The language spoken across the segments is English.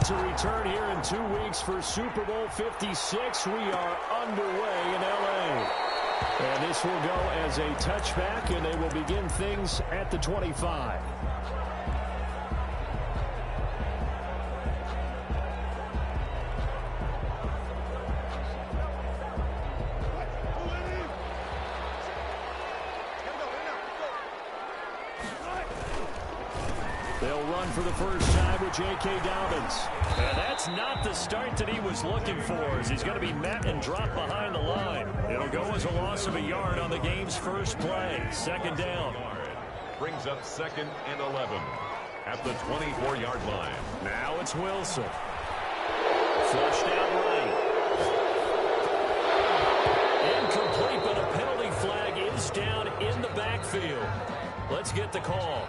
to return here in 2 weeks for Super Bowl 56. We are underway in L.A. And this will go as a touchback, and they will begin things at the 25. They'll run for the first time with J.K. Dobbins. And that's not the start that he was looking for, as he's going to be met and dropped behind the line. It'll go as a loss of a yard on the game's first play. Second down. Brings up 2nd and 11 at the 24-yard line. Now it's Wilson. Flushed out right. Incomplete, but a penalty flag is down in the backfield. Let's get the call.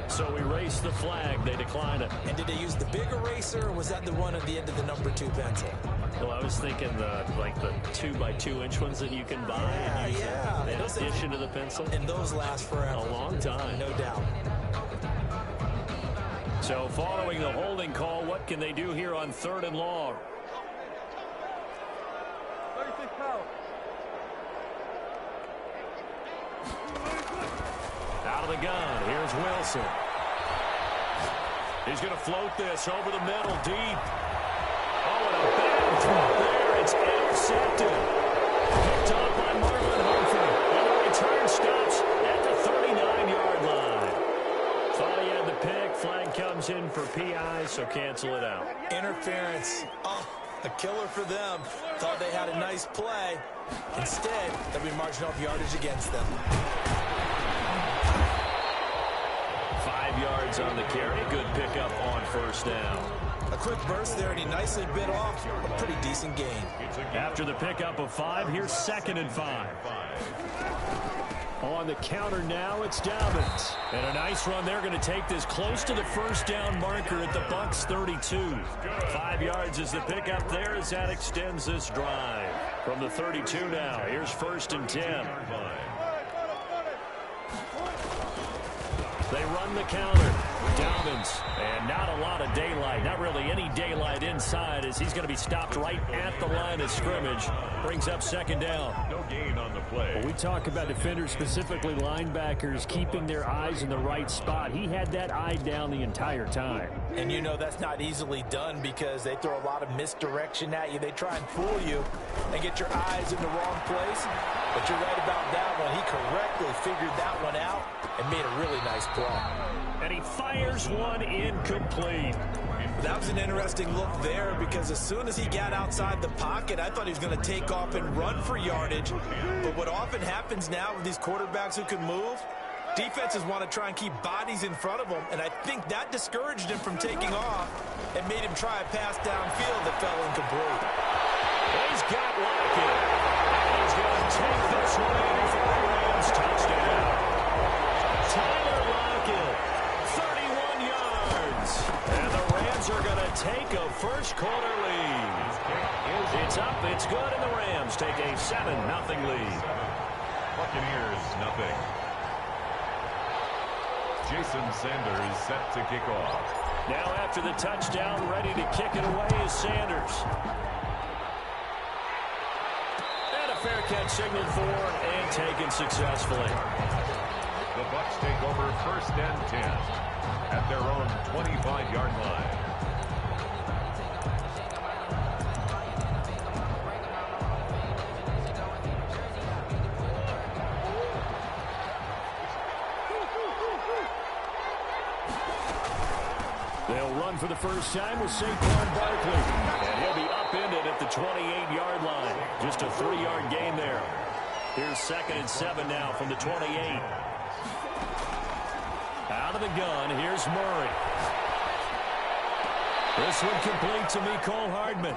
So we race the flag. They decline it. And did they use the big eraser, or was that the one at the end of the number 2 pencil? Well, I was thinking the 2x2-inch ones that you can buy. Yeah. In addition to the pencil. And those last forever. A long time. No doubt. So following the holding call, what can they do here on 3rd and long? Out of the gun. Here's Wilson. He's going to float this over the middle, deep. Oh, and a bad throw there. It's intercepted. Picked up by Marlon Humphrey. And the return stops at the 39-yard line. Thought he had the pick. Flag comes in for PI, so cancel it out. Interference. Oh, a killer for them. Thought they had a nice play. Instead, they'll be marching off yardage against them. 5 yards on the carry. Good pickup on first down. A quick burst there, and he nicely bit off a pretty decent gain. After the pickup of 5, here's 2nd and 5. On the counter now, it's Dobbins. And a nice run. They're going to take this close to the first down marker at the Bucs 32. 5 yards is the pickup there as that extends this drive. From the 32 now, here's 1st and 10. They run the counter. Dobbins. And not a lot of daylight. Not really any daylight inside as he's going to be stopped right at the line of scrimmage. Brings up 2nd down. No gain on the play. Well, we talk about defenders, specifically linebackers, keeping their eyes in the right spot. He had that eye down the entire time. And you know that's not easily done because they throw a lot of misdirection at you. They try and fool you and get your eyes in the wrong place. But you're right about that one. He correctly figured that one out and made a really nice play. And he fires one incomplete. That was an interesting look there because as soon as he got outside the pocket, I thought he was going to take off and run for yardage. But what often happens now with these quarterbacks who can move, defenses want to try and keep bodies in front of them, and I think that discouraged him from taking off and made him try a pass downfield that fell incomplete. He's got Lockett. He's going to take this one in for the Rams. Touchdown. Tyler Lockett, 31 yards. And the Rams are going to take a first-quarter lead. It's up, it's good, and the Rams take a 7-0 lead. Buccaneers, nothing. Jason Sanders set to kick off. Now after the touchdown, ready to kick it away is Sanders. And a fair catch signaled for and taken successfully. The Bucs take over 1st and 10 at their own 25-yard line. They'll run for the first time with Saquon Barkley. And he'll be upended at the 28-yard line. Just a 3-yard gain there. Here's 2nd and 7 now from the 28. Out of the gun, here's Murray. This one complete to Mecole Hardman.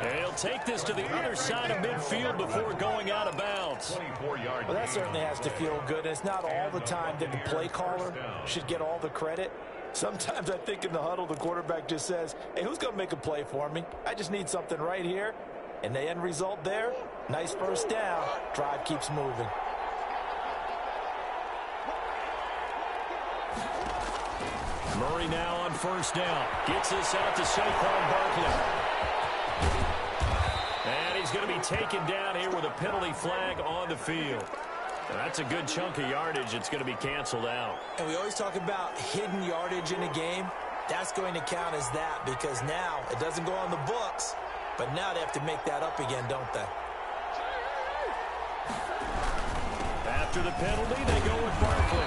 And he'll take this to the other side of midfield before going out of bounds. Well, that certainly has to feel good. It's not all the time that the play caller should get all the credit. Sometimes I think in the huddle, the quarterback just says, hey, who's going to make a play for me? I just need something right here. And the end result there, nice first down. Drive keeps moving. Murray now on first down. Gets this out to Saquon Barkley. And he's going to be taken down here with a penalty flag on the field. And that's a good chunk of yardage. It's going to be canceled out. And we always talk about hidden yardage in a game. That's going to count as that because now it doesn't go on the books, but now they have to make that up again, don't they? After the penalty, they go with Barkley.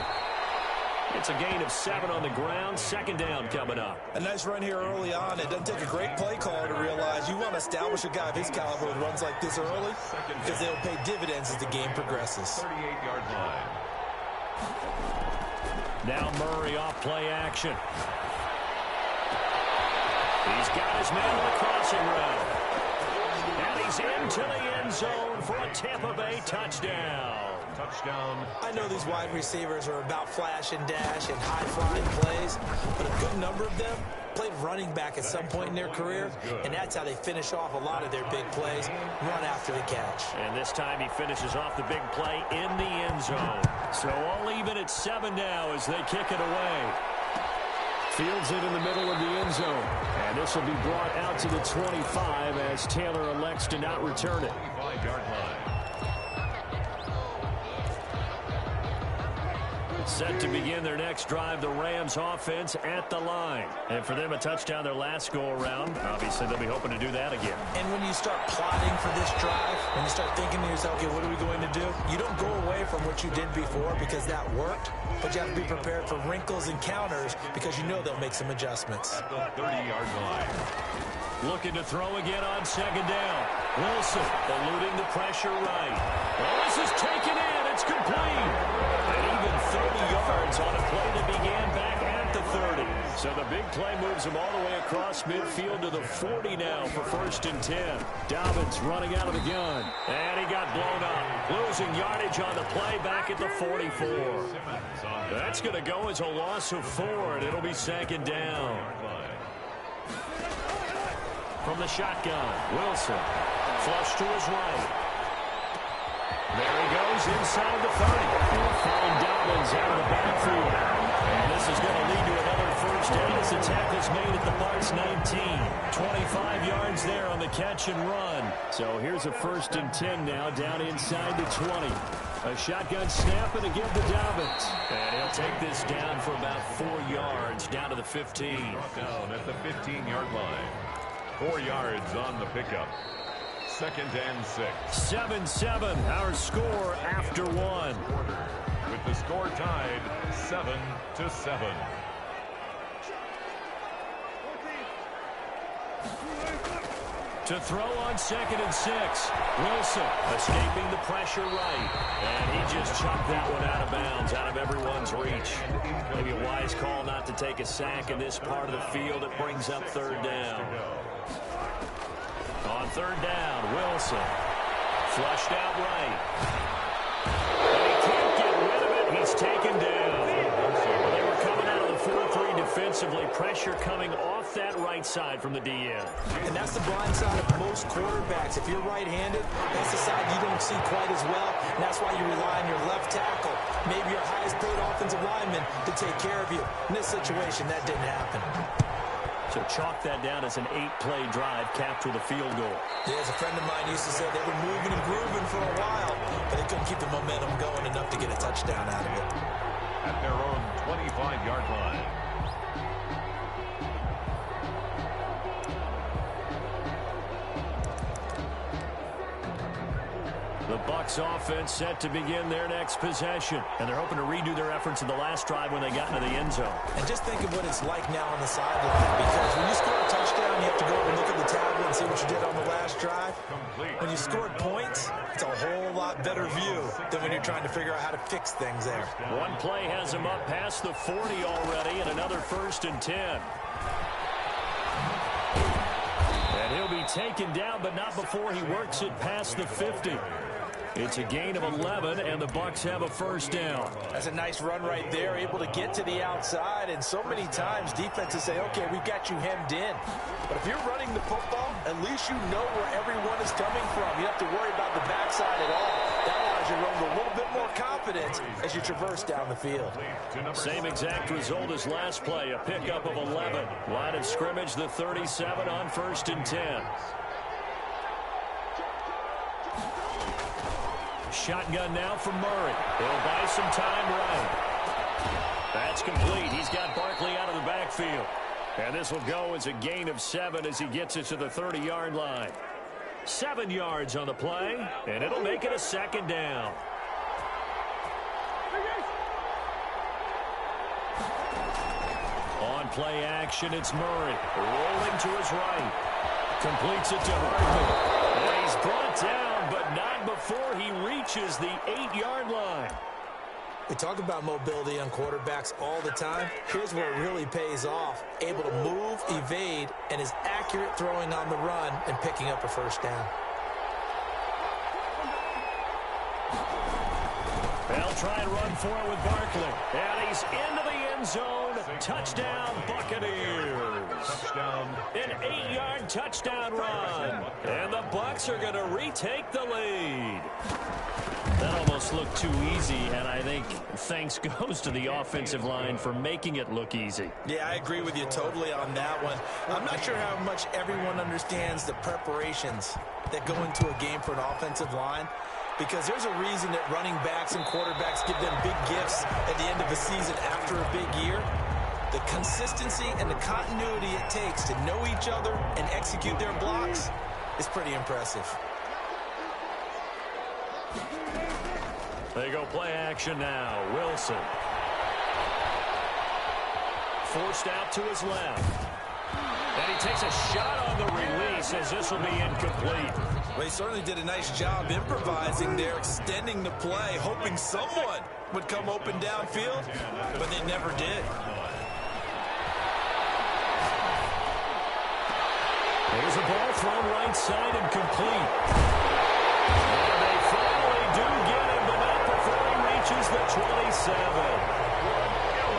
It's a gain of 7 on the ground. Second down coming up. A nice run here early on. It doesn't take a great play caller to realize you want to establish a guy of his caliber with runs like this early because they'll pay dividends as the game progresses. 38-yard line. Now Murray off play action. He's got his man on the crossing route. And he's into the end zone for a Tampa Bay touchdown. Touchdown. I know these wide receivers are about flash and dash and high-flying plays, but a good number of them played running back at some point in their career, and that's how they finish off a lot of their big plays, run after the catch. And this time he finishes off the big play in the end zone. So all even at 7 now as they kick it away. Fields it in the middle of the end zone. And this will be brought out to the 25 as Taylor elects to not return it. 25-yard line. Set to begin their next drive, the Rams offense at the line. And for them, a touchdown their last go-around. Obviously, they'll be hoping to do that again. And when you start plotting for this drive, when you start thinking to yourself, okay, what are we going to do? You don't go away from what you did before because that worked, but you have to be prepared for wrinkles and counters because you know they'll make some adjustments. At the 30-yard line. Looking to throw again on second down. Wilson eluding the pressure right. Well, this is taken in. It's complete. And even 30 yards on a play that began back at the 30. So the big play moves him all the way across midfield to the 40 now for 1st and 10. Dobbins running out of the gun. And he got blown up. Losing yardage on the play back at the 44. That's going to go as a loss of 4, and it'll be second down. From the shotgun, Wilson. Flush to his right. There he goes inside the 30. He'll find Dobbins out of the backfield. And this is going to lead to another first down as the tackle's made at the Bucs 19. 25 yards there on the catch and run. So here's a 1st and 10 now down inside the 20. A shotgun snap and a give to Dobbins. And he'll take this down for about 4 yards down to the 15. Down at the 15-yard line. 4 yards on the pickup. 2nd and 6. 7-7, our score after 1. With the score tied 7-7. To throw on 2nd and 6. Wilson escaping the pressure right. And he just chucked that one out of bounds, out of everyone's reach. Maybe a wise call not to take a sack in this part of the field. It brings up 3rd down. On 3rd down, Wilson. Flushed out right. And he can't get rid of it. He's taken down. They were coming out of the 4-3 defensively. Pressure coming off that right side from the DN. And that's the blind side of most quarterbacks. If you're right-handed, that's the side you don't see quite as well. And that's why you rely on your left tackle, maybe your highest-paid offensive lineman, to take care of you. In this situation, that didn't happen. So chalk that down as an 8-play drive capped with a field goal. Yeah, as a friend of mine used to say, they were moving and grooving for a while, but they couldn't keep the momentum going enough to get a touchdown out of it. At their own 25-yard line. The Bucs offense set to begin their next possession. And they're hoping to redo their efforts in the last drive when they got into the end zone. And just think of what it's like now on the sideline, because when you score a touchdown, you have to go over and look at the tablet and see what you did on the last drive. When you scored points, it's a whole lot better view than when you're trying to figure out how to fix things there. One play has him up past the 40 already, and another 1st and 10. And he'll be taken down, but not before he works it past the 50. It's a gain of 11, and the Bucs have a 1st down. That's a nice run right there, able to get to the outside. And so many times defenses say, okay, we've got you hemmed in. But if you're running the football, at least you know where everyone is coming from. You don't have to worry about the backside at all. That allows you run with a little bit more confidence as you traverse down the field. Same exact result as last play, a pickup of 11. Line of scrimmage, the 37 on 1st and 10. Shotgun now from Murray. He'll buy some time right. That's complete. He's got Barkley out of the backfield. And this will go as a gain of 7 as he gets it to the 30-yard line. 7 yards on the play, and it'll make it a 2nd down. On play action, it's Murray. Rolling to his right. Completes it to Hardman. And he's brought down, but not before he reaches the 8-yard line. We talk about mobility on quarterbacks all the time. Here's where it really pays off. Able to move, evade, and is accurate throwing on the run and picking up a 1st down. They'll try and run for it with Barkley. And he's into the end zone. Touchdown, Buccaneers. Touchdown. An 8-yard touchdown run. And the Bucs are going to retake the lead. That almost looked too easy, and I think thanks goes to the offensive line for making it look easy. Yeah, I agree with you totally on that one. I'm not sure how much everyone understands the preparations that go into a game for an offensive line, because there's a reason that running backs and quarterbacks give them big gifts at the end of the season after a big year. The consistency and the continuity it takes to know each other and execute their blocks is pretty impressive. They go play action now. Wilson. Forced out to his left. And he takes a shot on the release as this will be incomplete. Well, he certainly did a nice job improvising there, extending the play, hoping someone would come open downfield, but they never did. There's a ball thrown right side and complete. And they finally do get him, but not before he reaches the 27.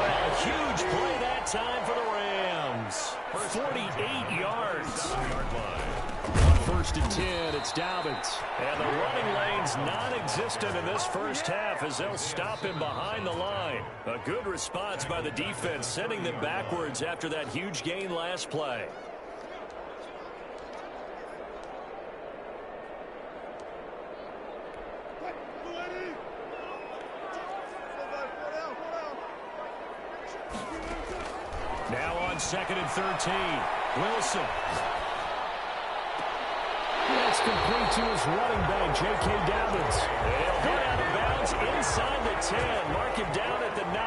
A huge play that time for the Rams. 48 yards. On 1st and 10, it's Dobbins. And the running lane's non-existent in this first half as they'll stop him behind the line. A good response by the defense, sending them backwards after that huge gain last play. Now on 2nd and 13, Wilson. That's complete to his running back, J.K. Dobbins. He'll get out of bounds inside the 10. Mark him down at the 9.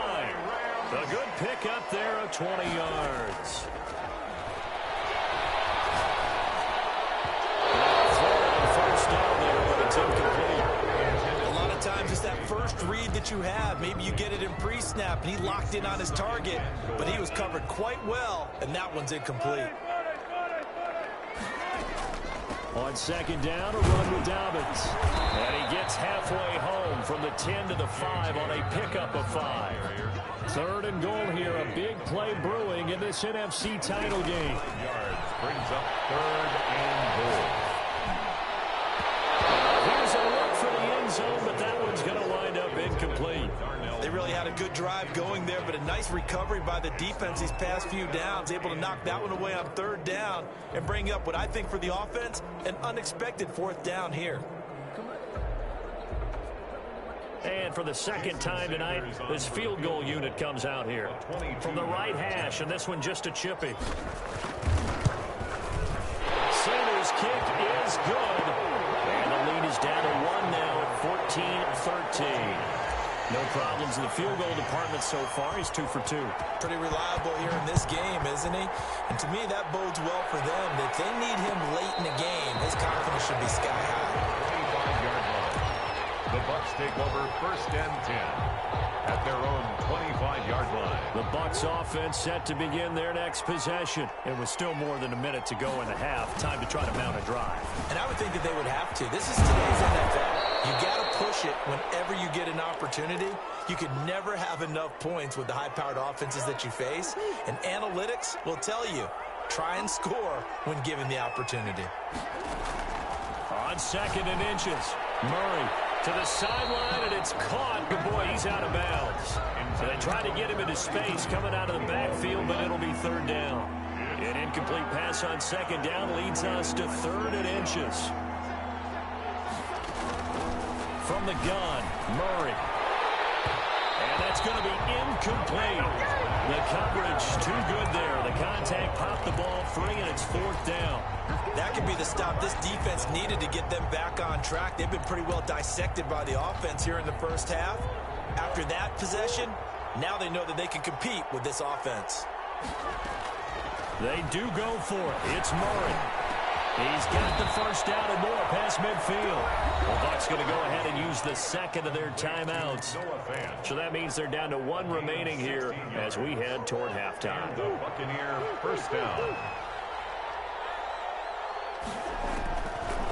A good pickup there of 20 yards. First down there, but it's incomplete. A lot of times it's that first read that you have. Maybe you get it in pre-snap, and he locked in on his target, but he was covered quite well, and that one's incomplete. On 2nd down, a run with Dobbins. And he gets halfway home from the 10 to the 5 on a pickup of 5. 3rd and goal here, a big play brewing in this NFC title game. Yards brings up 3rd and goal. Here's a look for the end zone, but that one's going to wind up incomplete. They really had a good drive going there, but a nice recovery by the defense these past few downs, able to knock that one away on 3rd down and bring up what I think for the offense, an unexpected 4th down here. And for the 2nd time tonight, this field goal unit comes out here from the right hash, and this one just a chippy. Sanders' kick is good. And the lead is down to 1 now at 14-13. No problems in the field goal department so far. He's 2 for 2. Pretty reliable here in this game, isn't he? And to me, that bodes well for them. If they need him late in the game, his confidence should be sky high. 25-yard line. The Bucs take over 1st and 10 at their own 25-yard line. The Bucs offense set to begin their next possession. It was still more than a minute to go in the half. Time to try to mount a drive. And I would think that they would have to. This is today's NFL. You got to push it whenever you get an opportunity. You can never have enough points with the high-powered offenses that you face. And analytics will tell you, try and score when given the opportunity. On 2nd and inches, Murray To the sideline, and it's caught. Good boy, he's out of bounds. So they tried to get him into space coming out of the backfield, but it'll be third down. An incomplete pass on second down leads us to 3rd and inches. From the gun, Murray. And that's going to be incomplete. The coverage too good there. The contact popped the ball free, and it's 4th down. That could be the stop this defense needed to get them back on track. They've been pretty well dissected by the offense here in the first half. After that possession, now they know that they can compete with this offense. They do go for it. It's Murray. He's got the first down and more past midfield. The Bucs going to go ahead and use the second of their timeouts. So that means they're down to 1 remaining here as we head toward halftime. The Buccaneer first down.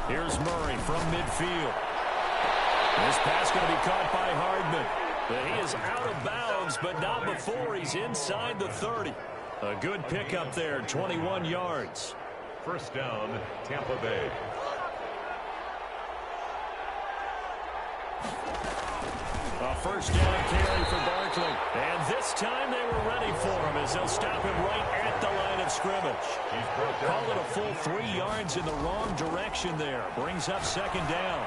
Here's Murray from midfield. This pass going to be caught by Hardman. But he is out of bounds, but not before he's inside the 30. A good pickup there, 21 yards. First down, Tampa Bay. A first down carry for Barkley. And this time they were ready for him as they'll stop him right at the line of scrimmage. Called it a full 3 yards in the wrong direction there. Brings up second down.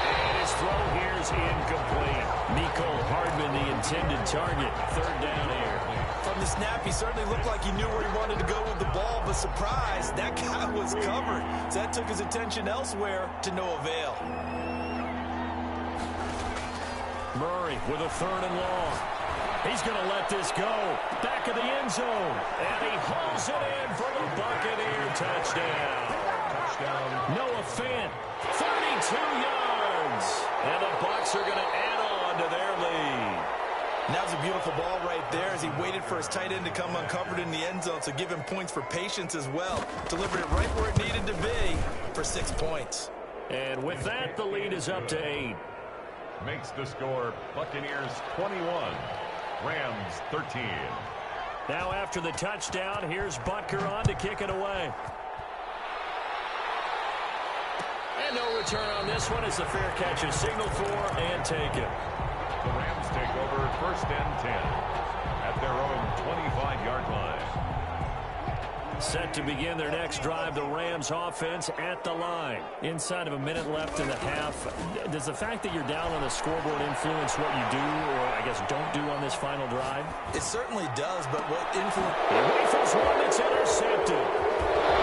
And his throw here is incomplete. Mecole Hardman, the intended target. Third down here. From the snap, he certainly looked like he knew where he wanted to go with the ball, but surprise, that guy was covered. So that took his attention elsewhere to no avail. Murray with a 3rd and long. He's going to let this go. Back of the end zone. And he hauls it in for the Buccaneer touchdown. Noah Fant, 32 yards. And the Bucs are going to add on to their lead. And that was a beautiful ball right there as he waited for his tight end to come uncovered in the end zone, so give him points for patience as well. Delivered it right where it needed to be for 6 points. And with that, the lead is up to 8. Makes the score Buccaneers 21, Rams 13. Now after the touchdown, here's Butker on to kick it away. And no return on this one as the fair catch is signaled for and taken. The Rams take over 1st and 10 at their own 25-yard line. Set to begin their next drive, the Rams offense at the line. Inside of a minute left in the half, does the fact that you're down on the scoreboard influence what you do, or I guess don't do on this final drive? It certainly does, but what influence... He rifles one that's intercepted.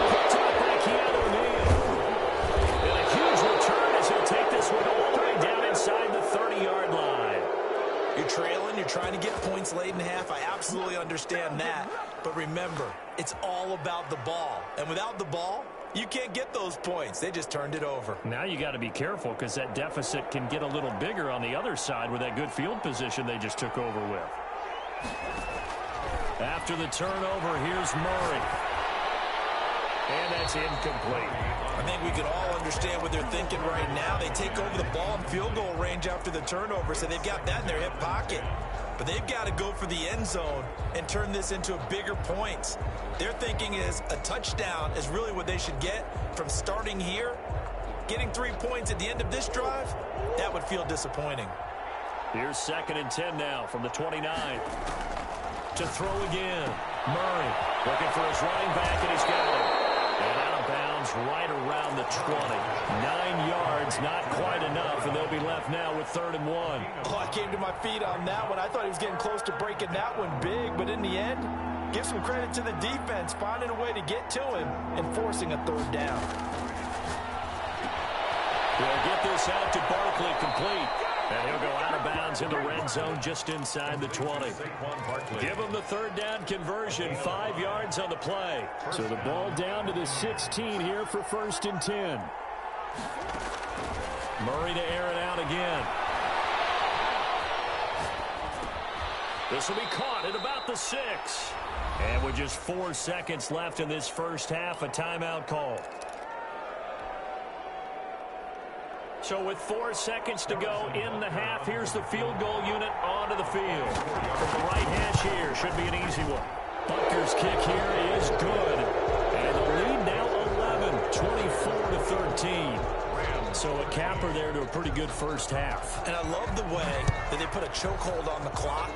Picked up by Keanu Neal. And a huge return as he'll take this one all the way down inside the 30-yard line. You're trailing, you're trying to get points late in the half. I absolutely understand that. But remember, it's all about the ball. And without the ball, you can't get those points. They just turned it over. Now you got to be careful because that deficit can get a little bigger on the other side with that good field position they just took over with. After the turnover, here's Murray. And that's incomplete. I think we can all understand what they're thinking right now. They take over the ball in field goal range after the turnover, so they've got that in their hip pocket. But they've got to go for the end zone and turn this into a bigger points. Their thinking is a touchdown is really what they should get from starting here. Getting 3 points at the end of this drive, that would feel disappointing. Here's 2nd and 10 now from the 29. To throw again. Murray looking for his running back, and he's got it. And out of bounds right around the 20. 9 yards, not quite enough, and they'll be left now with 3rd and 1. Oh, I came to my feet on that one. I thought he was getting close to breaking that one big, but in the end, give some credit to the defense, finding a way to get to him and forcing a 3rd down. They'll get this out to Barkley, complete. And he'll go out of bounds in the red zone just inside the 20. Give him the 3rd down conversion, 5 yards on the play. So the ball down to the 16 here for 1st and 10. Murray to air it out again. This will be caught at about the 6. And with just 4 seconds left in this first half, a timeout call. So with 4 seconds to go in the half, here's the field goal unit onto the field. From the right hash here, should be an easy one. Butker's kick here is good. And the lead now 11, 24-13. Rams So a capper there to a pretty good first half. And I love the way that they put a chokehold on the clock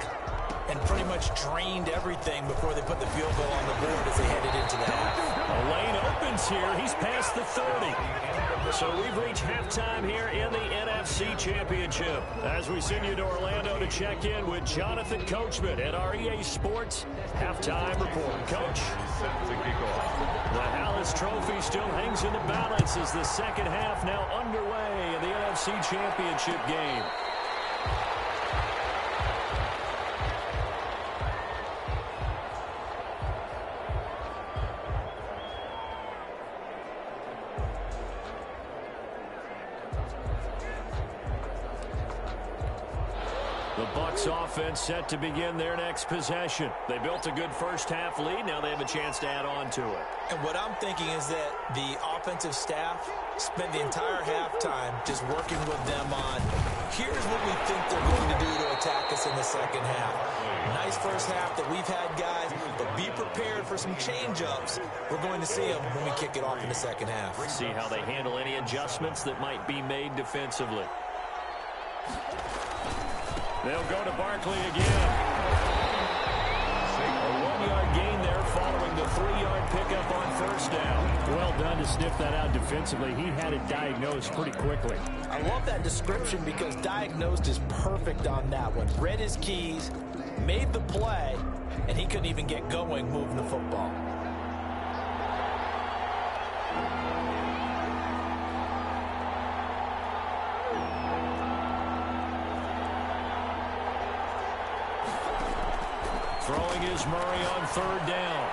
and pretty much drained everything before they put the field goal on the board as they headed into the half. A lane opens here. He's past the 30. So we've reached halftime here in the NFC Championship. As we send you to Orlando to check in with Jonathan Coachman at our EA Sports Halftime Report. Coach? The Hallis Trophy still hangs in the balance as the second half now underway in the NFC Championship game. The Bucs offense set to begin their next possession. They built a good first half lead. Now they have a chance to add on to it. And what I'm thinking is that the offensive staff spent the entire halftime just working with them on, here's what we think they're going to do to attack us in the second half. Nice first half that we've had, guys, but be prepared for some change-ups. We're going to see them when we kick it off in the second half. See how they handle any adjustments that might be made defensively. They'll go to Barkley again. A 1-yard gain there following the 3-yard pickup on first down. Well done to sniff that out defensively. He had it diagnosed pretty quickly. I love that description because diagnosed is perfect on that one. Read his keys, made the play, and he couldn't even get going moving the football. Throwing is Murray on third down.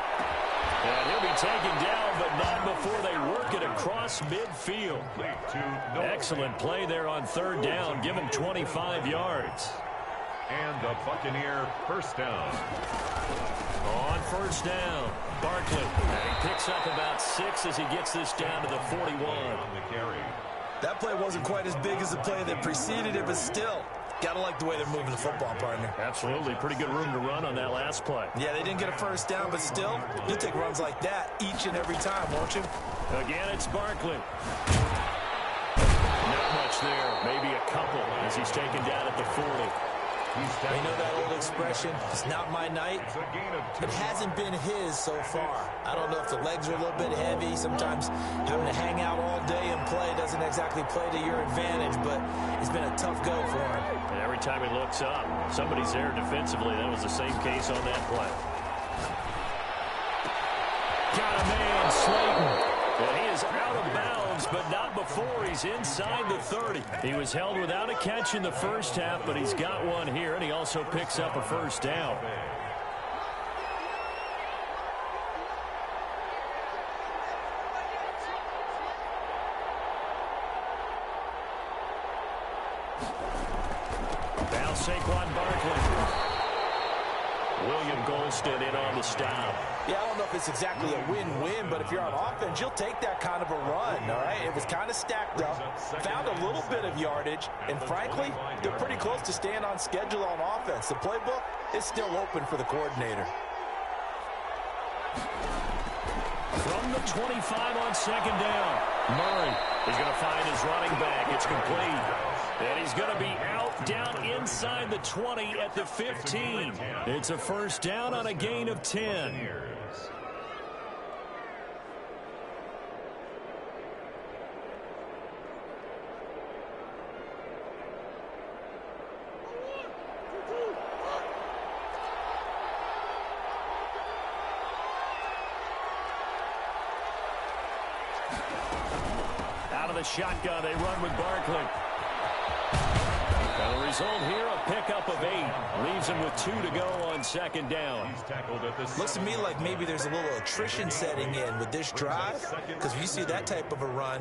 And he'll be taken down, but not before they work it across midfield. Excellent play there on third down. Give him 25 yards. And the Buccaneer first down. On first down, Barkley. And he picks up about 6 as he gets this down to the 41. On the carry. That play wasn't quite as big as the play that preceded it, but still, got to like the way they're moving the football, partner. Absolutely. Pretty good room to run on that last play. Yeah, they didn't get a first down, but still, you'll take runs like that each and every time, won't you? Again, it's Barkley. Not much there. Maybe a couple as he's taken down at the 40. They know that old expression, it's not my night. It hasn't been his so far. I don't know if the legs are a little bit heavy. Sometimes having to hang out all day and play doesn't exactly play to your advantage, but it's been a tough go for him. And every time he looks up, somebody's there defensively. That was the same case on that play. Got a man, Slayton. And he is out of bounds, but not before he's inside the 30. He was held without a catch in the first half, but he's got one here, and he also picks up a first down. Now Saquon Barkley. William Golston in on the stop. Yeah, I don't know if it's exactly a win-win, but if you're on offense, you'll take that kind of a run, all right? It was kind of stacked up, found a little bit of yardage, and frankly, they're pretty close to staying on schedule on offense. The playbook is still open for the coordinator. From the 25 on second down, Murray is going to find his running back. It's complete. And he's going to be out down inside the 20 at the 15. It's a first down on a gain of 10. Out of the shotgun, they run with Barkley. And the result here, a pickup of 8. Leaves him with 2 to go on second down. He's tackled at the Looks to me like maybe there's a little attrition setting in with this drive, because if you see that type of a run,